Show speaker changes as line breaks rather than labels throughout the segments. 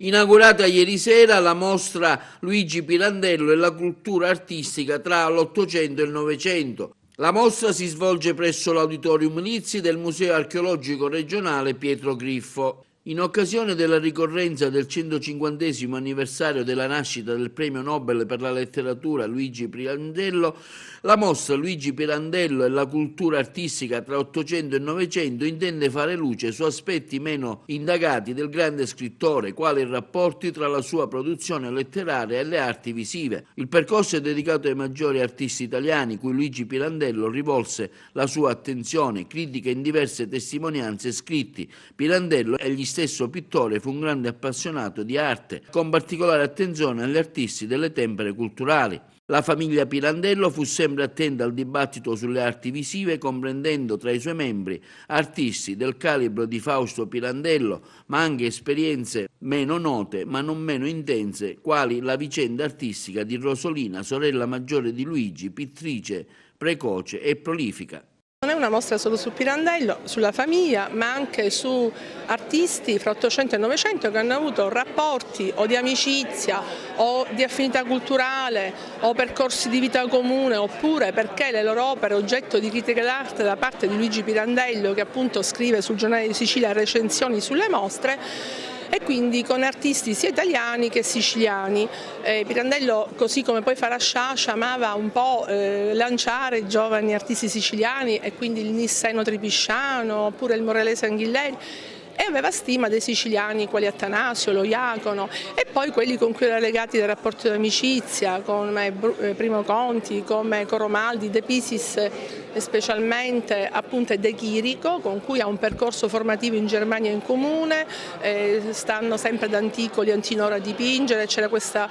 Inaugurata ieri sera la mostra Luigi Pirandello e la cultura artistica tra l'Ottocento e il Novecento. La mostra si svolge presso l'Auditorium Nizzi del Museo Archeologico Regionale Pietro Griffo. In occasione della ricorrenza del 150° anniversario della nascita del premio Nobel per la letteratura Luigi Pirandello, la mostra Luigi Pirandello e la cultura artistica tra Ottocento e Novecento intende fare luce su aspetti meno indagati del grande scrittore, quali i rapporti tra la sua produzione letteraria e le arti visive. Il percorso è dedicato ai maggiori artisti italiani, cui Luigi Pirandello rivolse la sua attenzione, critica in diverse testimonianze e scritti. Pirandello egli stesso pittore fu un grande appassionato di arte, con particolare attenzione agli artisti delle tempere culturali. La famiglia Pirandello fu sempre attenta al dibattito sulle arti visive, comprendendo tra i suoi membri artisti del calibro di Fausto Pirandello, ma anche esperienze meno note ma non meno intense, quali la vicenda artistica di Rosolina, sorella maggiore di Luigi, pittrice precoce e prolifica.
Non è una mostra solo su Pirandello, sulla famiglia, ma anche su artisti fra 800 e 900 che hanno avuto rapporti o di amicizia o di affinità culturale o percorsi di vita comune, oppure perché le loro opere oggetto di critica d'arte da parte di Luigi Pirandello, che appunto scrive sul Giornale di Sicilia recensioni sulle mostre, e quindi con artisti sia italiani che siciliani. Pirandello, così come poi farà Sciascia, amava un po' lanciare i giovani artisti siciliani, e quindi il Nisseno Tripisciano oppure il Morelese Anghilleri, e aveva stima dei siciliani quali Attanasio, lo Iacono, e poi quelli con cui era legati dai rapporti di amicizia, come Primo Conti, come Coromaldi, De Pisis specialmente, appunto, e De Chirico, con cui ha un percorso formativo in Germania in comune, stanno sempre ad Anticoli, Antinoro a dipingere, c'era questo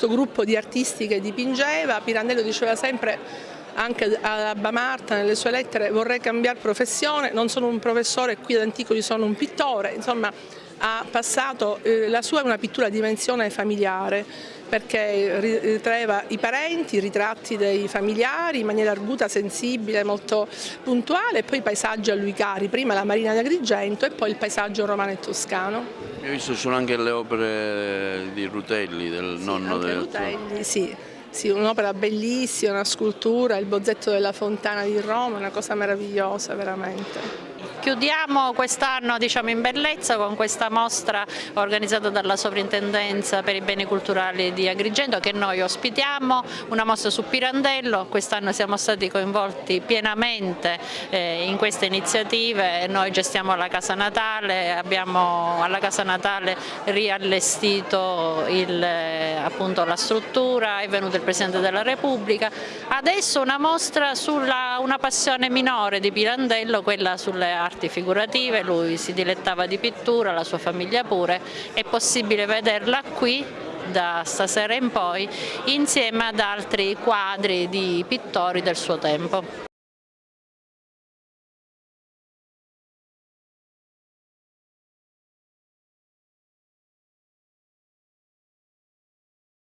gruppo di artisti che dipingeva. Pirandello diceva sempre, anche a Abba Marta nelle sue lettere: vorrei cambiare professione, non sono un professore, qui ad Anticoli sono un pittore. Insomma, ha passato, la sua è una pittura a dimensione familiare, perché ritraeva i parenti, i ritratti dei familiari in maniera arguta, sensibile, molto puntuale, e poi i paesaggi a lui cari, prima la Marina di Agrigento e poi il paesaggio romano e toscano.
Ho visto ci sono anche le opere di Rutelli, del nonno del...
Rutelli, sì. Sì, un'opera bellissima, una scultura, il bozzetto della fontana di Roma, una cosa meravigliosa veramente.
Chiudiamo quest'anno in bellezza con questa mostra organizzata dalla Sovrintendenza per i beni culturali di Agrigento, che noi ospitiamo, una mostra su Pirandello. Quest'anno siamo stati coinvolti pienamente in queste iniziative. Noi gestiamo la Casa Natale, abbiamo alla Casa Natale riallestito appunto la struttura, è venuto il Presidente della Repubblica. Adesso una mostra sulla una passione minore di Pirandello, quella sulle arti figurative. Lui si dilettava di pittura, la sua famiglia pure. È possibile vederla qui da stasera in poi insieme ad altri quadri di pittori del suo tempo.